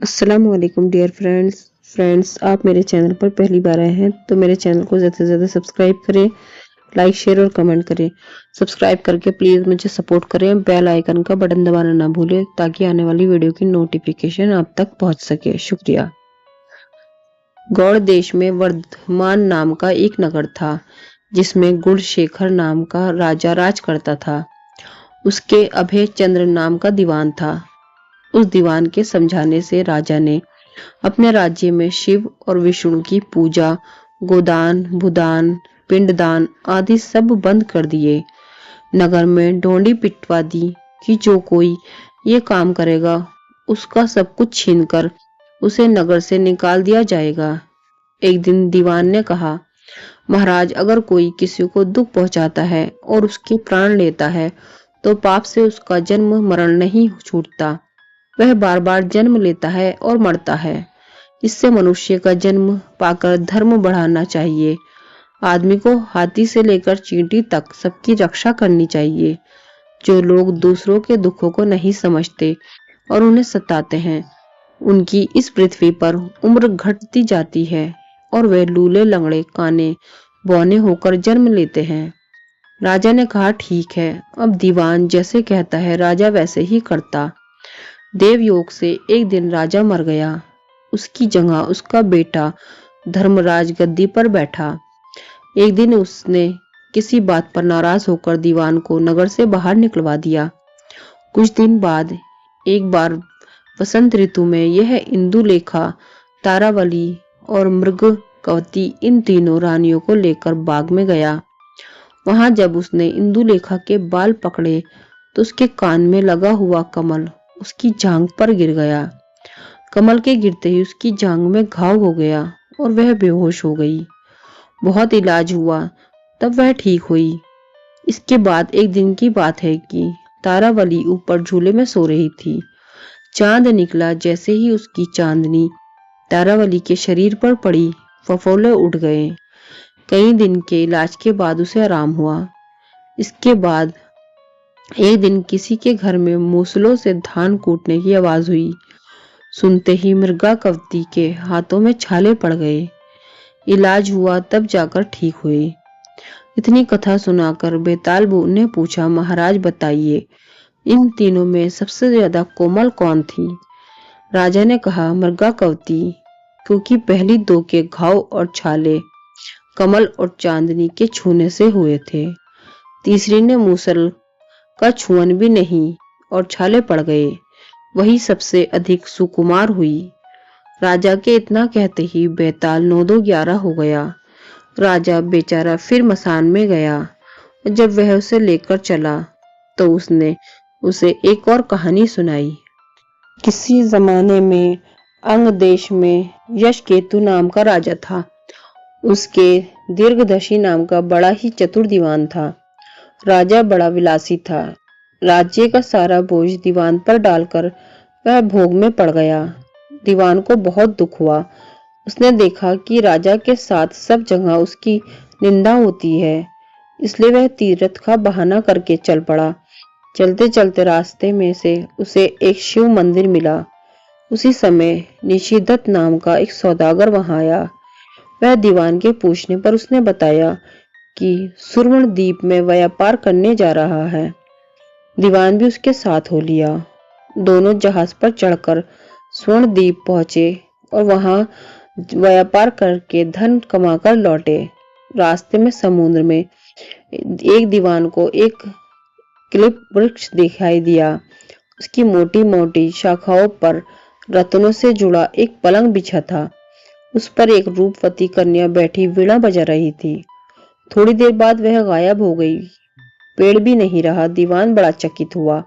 अस्सलाम वालेकुम dear friends आप मेरे चैनल पर पहली बार आए हैं तो मेरे चैनल को ज़्यादा से ज़्यादा सब्सक्राइब करें। लाइक शेयर और कमेंट करें। सब्सक्राइब करके प्लीज़ मुझे सपोर्ट करें। बेल आइकन का बटन दबाना ना भूलें ताकि आने वाली वीडियो की नोटिफिकेशन आप तक पहुंच सके। शुक्रिया। गौड़ देश में वर्धमान नाम का एक नगर था जिसमें गुणशेखर नाम का राजा राज करता था। उसके अभय चंद्र नाम का दीवान था। उस दीवान के समझाने से राजा ने अपने राज्य में शिव और विष्णु की पूजा, गोदान, भूदान, पिंडदान आदि सब बंद कर दिए। नगर में डोंडी पिटवा दी कि जो कोई ये काम करेगा उसका सब कुछ छीनकर उसे नगर से निकाल दिया जाएगा। एक दिन दीवान ने कहा, महाराज, अगर कोई किसी को दुख पहुंचाता है और उसके प्राण लेता है तो पाप से उसका जन्म मरण नहीं छूटता। वह बार बार जन्म लेता है और मरता है। इससे मनुष्य का जन्म पाकर धर्म बढ़ाना चाहिए। आदमी को हाथी से लेकर चींटी तक सबकी रक्षा करनी चाहिए। जो लोग दूसरों के दुखों को नहीं समझते और उन्हें सताते हैं, उनकी इस पृथ्वी पर उम्र घटती जाती है और वे लूले लंगड़े काने बौने होकर जन्म लेते हैं। राजा ने कहा, ठीक है, अब दीवान जैसे कहता है राजा वैसे ही करता। देवयोग से एक दिन राजा मर गया। उसकी जगह उसका बेटा धर्मराज गद्दी पर बैठा। एक दिन उसने किसी बात पर नाराज होकर दीवान को नगर से बाहर निकलवा दिया। कुछ दिन बाद एक बार वसंत ऋतु में यह इंदुलेखा, तारावली और मृगकवती इन तीनों रानियों को लेकर बाग में गया। वहां जब उसने इंदुलेखा के बाल पकड़े तो उसके कान में लगा हुआ कमल उसकी जांघ पर गिर गया। कमल के गिरते ही उसकी जांघ में घाव हो गया और वह बेहोश हो गई। बहुत इलाज हुआ तब वह ठीक हुई। इसके बाद एक दिन की बात है कि तारावली ऊपर झूले में सो रही थी। चांद निकला। जैसे ही उसकी चांदनी तारावली के शरीर पर पड़ी, फफोले उठ गए। कई दिन के इलाज के बाद उसे आराम हुआ। इसके बाद एक दिन किसी के घर में मूसलों से धान कूटने की आवाज हुई। सुनते ही मृगाकवती के हाथों में छाले पड़ गए। इलाज हुआ तब जाकर ठीक हुए। इतनी कथा सुनाकर बेताल ने पूछा, महाराज बताइए, इन तीनों में सबसे ज्यादा कोमल कौन थी? राजा ने कहा, मृगाकवती, क्योंकि पहली दो के घाव और छाले कमल और चांदनी के छूने से हुए थे। तीसरी ने मूसल का छुअन भी नहीं और छाले पड़ गए। वही सबसे अधिक सुकुमार हुई। राजा के इतना कहते ही बेताल 9-2-11 हो गया। राजा बेचारा फिर मसान में गया और जब वह उसे लेकर चला तो उसने उसे एक और कहानी सुनाई। किसी जमाने में अंग देश में यशकेतु नाम का राजा था। उसके दीर्घदर्शी नाम का बड़ा ही चतुर दीवान था। राजा बड़ा विलासी था। राज्य का सारा बोझ दीवान पर डालकर वह भोग में पड़ गया। दीवान को बहुत दुख हुआ। उसने देखा कि राजा के साथ सब जगह उसकी निंदा होती है, इसलिए वह तीर्थ का बहाना करके चल पड़ा। चलते चलते रास्ते में से उसे एक शिव मंदिर मिला। उसी समय निशिदत नाम का एक सौदागर वहां आया। वह दीवान के पूछने पर उसने बताया कि सुवर्ण द्वीप में व्यापार करने जा रहा है। दीवान भी उसके साथ हो लिया। दोनों जहाज पर चढ़कर स्वर्ण द्वीप पहुंचे और वहां व्यापार करके धन कमाकर लौटे। रास्ते में समुद्र में एक दीवान को एक क्लिप वृक्ष दिखाई दिया। उसकी मोटी मोटी शाखाओं पर रत्नों से जुड़ा एक पलंग बिछा था। उस पर एक रूपवती कन्या बैठी वीणा बजा रही थी। थोड़ी देर बाद वह गायब हो गई। पेड़ भी नहीं रहा। दीवान बड़ा चकित हुआ।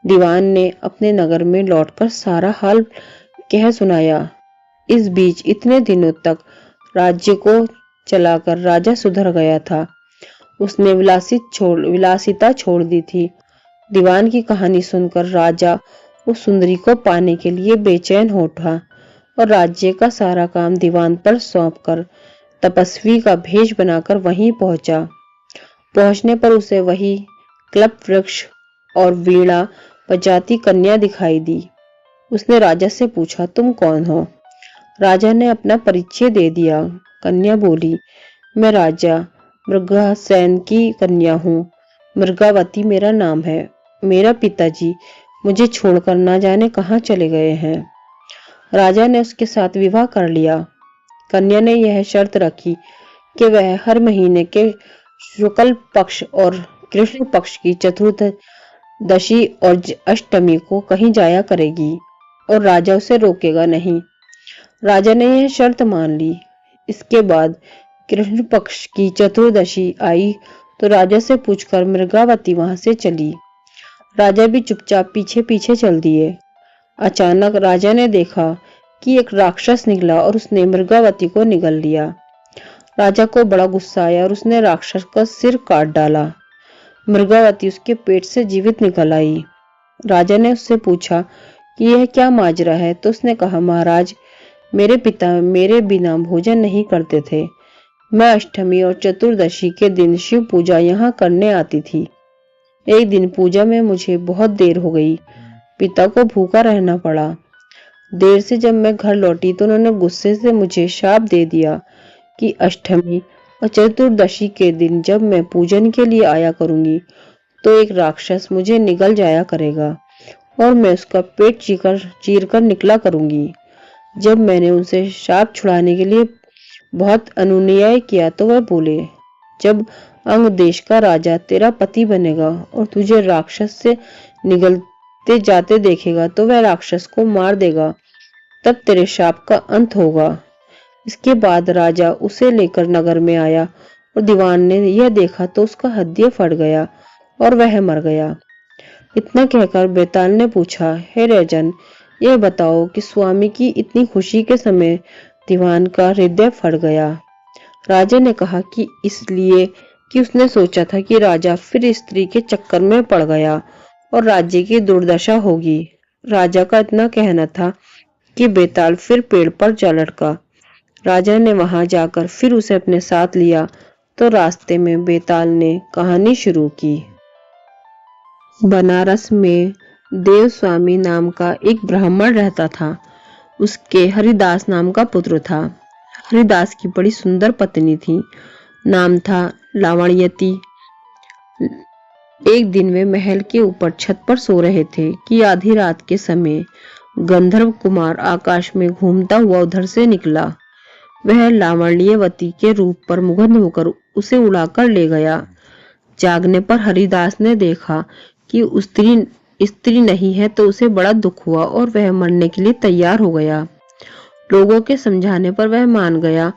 दीवान ने अपने नगर में लौटकर सारा हाल कह सुनाया। इस बीच इतने दिनों तक राज्य को चलाकर राजा सुधर गया था। उसने विलासिता छोड़ दी थी। दीवान की कहानी सुनकर राजा उस सुंदरी को पाने के लिए बेचैन हो उठा और राज्य का सारा काम दीवान पर सौंपकर तपस्वी का भेष बनाकर वहीं पहुंचा। पहुंचने पर उसे वही क्लप वृक्ष और वीणा बजाती कन्या दिखाई दी। उसने राजा से पूछा, तुम कौन हो? राजा ने अपना परिचय दे दिया। कन्या बोली, मैं राजा मृगसेन की कन्या हूँ। मृगावती मेरा नाम है। मेरा पिताजी मुझे छोड़कर ना जाने कहाँ चले गए हैं। राजा ने उसके साथ विवाह कर लिया। कन्या ने यह शर्त रखी कि वह हर महीने के शुक्ल पक्ष और कृष्ण पक्ष की चतुर्दशी और अष्टमी को कहीं जाया करेगी और राजा उसे रोकेगा नहीं। राजा ने यह शर्त मान ली। इसके बाद कृष्ण पक्ष की चतुर्दशी आई तो राजा से पूछकर मृगावती वहां से चली। राजा भी चुपचाप पीछे पीछे चल दिए। अचानक राजा ने देखा कि एक राक्षस निकला और उसने मृगावती को निगल लिया। राजा को बड़ा गुस्सा आया और उसने राक्षस का सिर काट डाला। मृगावती उसके पेट से जीवित निकल आई। राजा ने उससे पूछा कि यह क्या माजरा है, तो उसने कहा, महाराज, मेरे पिता मेरे बिना भोजन नहीं करते थे। मैं अष्टमी और चतुर्दशी के दिन शिव पूजा यहाँ करने आती थी। एक दिन पूजा में मुझे बहुत देर हो गई। पिता को भूखा रहना पड़ा। देर से जब मैं घर लौटी तो उन्होंने गुस्से से मुझे शाप दे दिया कि अष्टमी और चतुर्दशी के दिन जब मैं पूजन के लिए आया करूंगी तो एक राक्षस मुझे निगल जाया करेगा और मैं उसका पेट चीर कर निकला करूंगी। जब मैंने उनसे शाप छुड़ाने के लिए बहुत अनुनय किया तो वह बोले, जब अंग देश का राजा तेरा पति बनेगा और तुझे राक्षस से निगलते जाते देखेगा तो वह राक्षस को मार देगा, तब तेरे शाप का अंत होगा। इसके बाद राजा उसे लेकर नगर में आया और दीवान ने यह देखा तो उसका हृदय फट गया और वह मर गया। इतना कहकर बेताल ने पूछा, हे राजन, यह बताओ कि स्वामी की इतनी खुशी के समय दीवान का हृदय फट गया। राजा ने कहा कि इसलिए कि उसने सोचा था कि राजा फिर स्त्री के चक्कर में पड़ गया और राज्य की दुर्दशा होगी। राजा का इतना कहना था कि बेताल फिर पेड़ पर जा लटका। राजा ने वहां जाकर फिर उसे अपने साथ लिया तो रास्ते में बेताल ने कहानी शुरू की। बनारस में देव स्वामी नाम का एक ब्राह्मण रहता था। उसके हरिदास नाम का पुत्र था। हरिदास की बड़ी सुंदर पत्नी थी, नाम था लावण्यवती। एक दिन वे महल के ऊपर छत पर सो रहे थे कि आधी रात के समय गंधर्व कुमार आकाश में घूमता हुआ उधर से निकला। वह लावण्यवती के रूप पर मुग्ध होकर उसे उड़ाकर ले गया। जागने पर हरिदास ने देखा कि स्त्री नहीं है तो उसे बड़ा दुख हुआ और वह मरने के लिए तैयार हो गया। लोगों के समझाने पर वह मान गया,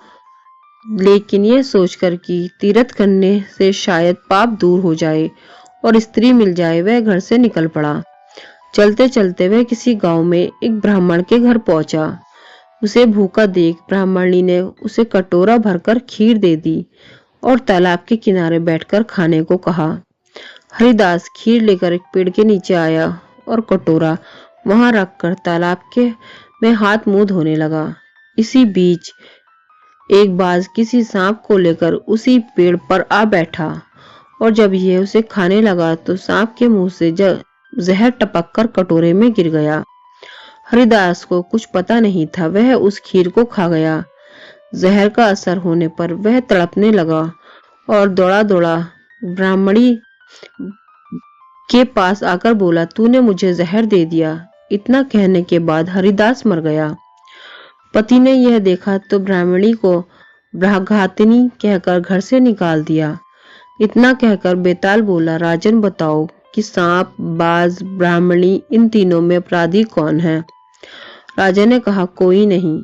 लेकिन यह सोचकर कि तीर्थ करने से शायद पाप दूर हो जाए और स्त्री मिल जाए, वह घर से निकल पड़ा। चलते चलते वह किसी गांव में एक ब्राह्मण के घर पहुंचा। उसे भूखा देख ब्राह्मणी ने उसे कटोरा भरकर खीर दे दी और तालाब के किनारे बैठकर खाने को कहा। हरिदास खीर लेकर एक पेड़ के नीचे आया और कटोरा वहां रखकर तालाब के में हाथ मुंह धोने लगा। इसी बीच एक बाज किसी सांप को लेकर उसी पेड़ पर आ बैठा और जब यह उसे खाने लगा तो सांप के मुंह से जहर टपक कर कटोरे में गिर गया। हरिदास को कुछ पता नहीं था, वह उस खीर को खा गया। जहर का असर होने पर वह तड़पने लगा और दौड़ा दौड़ा ब्राह्मणी के पास आकर बोला, तूने मुझे जहर दे दिया। इतना कहने के बाद हरिदास मर गया। पति ने यह देखा तो ब्राह्मणी को घातिनी कहकर घर से निकाल दिया। इतना कहकर बेताल बोला, राजन बताओ कि सांप, बाज, ब्राह्मणी इन तीनों में अपराधी कौन है? राजा ने कहा, कोई नहीं।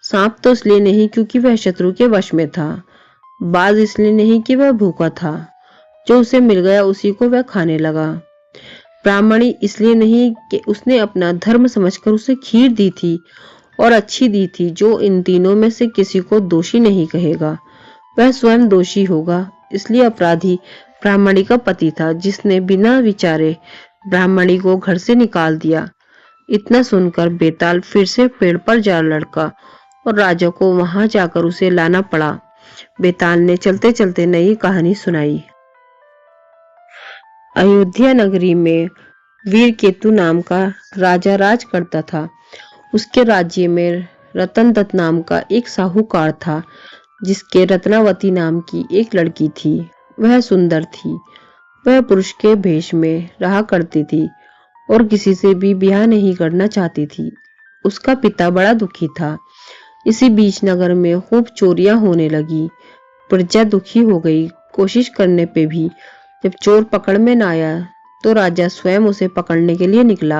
सांप तो इसलिए नहीं क्योंकि वह शत्रु के वश में था। बाज इसलिए नहीं कि वह भूखा था, जो उसे मिल गया उसी को वह खाने लगा। ब्राह्मणी इसलिए नहीं कि उसने अपना धर्म समझकर उसे खीर दी थी और अच्छी दी थी। जो इन तीनों में से किसी को दोषी नहीं कहेगा वह स्वयं दोषी होगा। इसलिए अपराधी ब्राह्मणी का पति था, जिसने बिना विचारे ब्राह्मणी को घर से निकाल दिया। इतना सुनकर बेताल फिर से पेड़ पर जा लड़का और राजा को वहां जाकर उसे लाना पड़ा। बेताल ने चलते चलते नई कहानी सुनाई। अयोध्या नगरी में वीर केतु नाम का राजा राज करता था। उसके राज्य में रतन दत्त नाम का एक साहूकार था, जिसके रत्नावती नाम की एक लड़की थी। वह सुंदर थी। वह पुरुष के भेष में रहा करती थी और किसी से भी ब्याह नहीं करना चाहती थी। उसका पिता बड़ा दुखी था। इसी बीच नगर में खूब चोरियां होने लगी। प्रजा दुखी हो गई। कोशिश करने पे भी जब चोर पकड़ में न आया तो राजा स्वयं उसे पकड़ने के लिए निकला।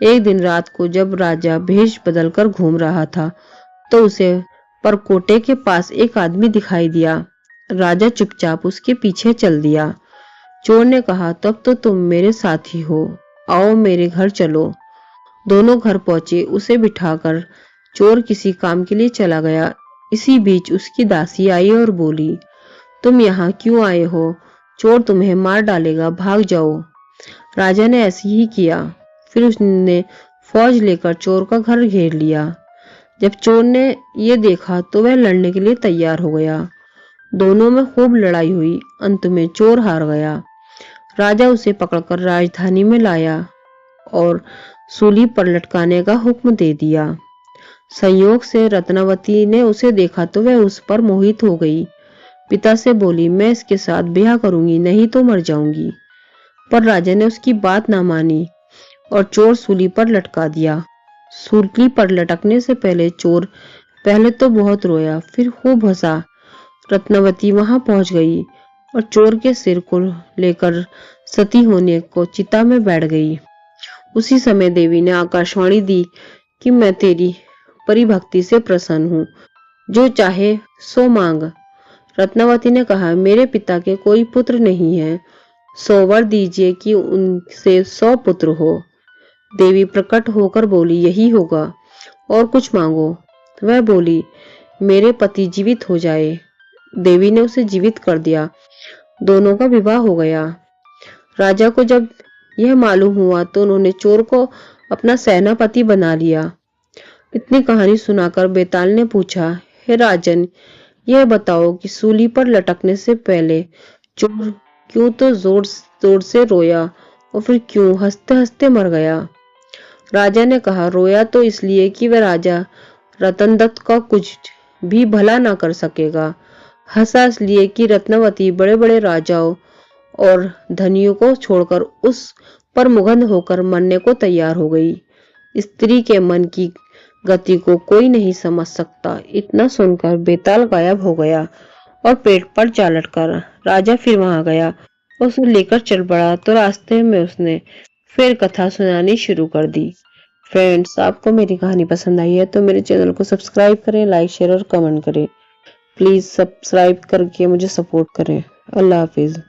एक दिन रात को जब राजा भेष बदलकर घूम रहा था तो उसे परकोटे के पास एक आदमी दिखाई दिया। राजा चुपचाप उसके पीछे चल दिया। चोर ने कहा, तब तो तुम मेरे साथी हो, आओ मेरे घर चलो। दोनों घर पहुंचे। उसे बिठाकर चोर किसी काम के लिए चला गया। इसी बीच उसकी दासी आई और बोली, तुम यहाँ क्यों आए हो? चोर तुम्हें मार डालेगा, भाग जाओ। राजा ने ऐसे ही किया। फिर उसने फौज लेकर चोर का घर घेर लिया। जब चोर ने ये देखा तो वह लड़ने के लिए तैयार हो गया। दोनों में खूब लड़ाई हुई। अंत में चोर हार गया। राजा उसे पकड़कर राजधानी में लाया और सूली पर लटकाने का हुक्म दे दिया। संयोग से रत्नावती ने उसे देखा तो वह उस पर मोहित हो गई। पिता से बोली, मैं इसके साथ ब्याह करूंगी, नहीं तो मर जाऊंगी। पर राजा ने उसकी बात ना मानी और चोर सूली पर लटका दिया। सूली पर लटकने से पहले चोर पहले तो बहुत रोया, फिर खूब हंसा। रत्नावती वहां पहुंच गई और चोर के सिर को लेकर सती होने को चिता में बैठ गई। उसी समय देवी ने आकाशवाणी दी कि मैं तेरी परिभक्ति से प्रसन्न हूँ, जो चाहे सो मांग। रत्नावती ने कहा, मेरे पिता के कोई पुत्र नहीं है, 100 वर दीजिए कि उनसे 100 पुत्र हो। देवी प्रकट होकर बोली, यही होगा, और कुछ मांगो। वह बोली, मेरे पति जीवित हो जाए। देवी ने उसे जीवित कर दिया। दोनों का विवाह हो गया। राजा को जब यह मालूम हुआ तो उन्होंने चोर को अपना सेनापति बना लिया। इतनी कहानी सुनाकर बेताल ने पूछा, हे राजन, यह बताओ कि सूली पर लटकने से पहले चोर क्यों तो जोर जोर से रोया और फिर क्यों हंसते हंसते मर गया? राजा ने कहा, रोया तो इसलिए कि वह राजा रतन दत्त का कुछ भी भला ना कर सकेगा। हंसा इसलिए कि रत्नावती बड़े बड़े राजाओं और धनियों को छोड़कर उस पर मुग्ध होकर मरने को तैयार हो गई। स्त्री के मन की गति को कोई नहीं समझ सकता। इतना सुनकर बेताल गायब हो गया और पेट पर जा लटका। राजा फिर वहां गया, उसे लेकर चल पड़ा तो रास्ते में उसने फिर कथा सुनानी शुरू कर दी। फ्रेंड्स, आपको मेरी कहानी पसंद आई है तो मेरे चैनल को सब्सक्राइब करें, लाइक शेयर और कमेंट करें। प्लीज सब्सक्राइब करके मुझे सपोर्ट करें। अल्लाह हाफिज।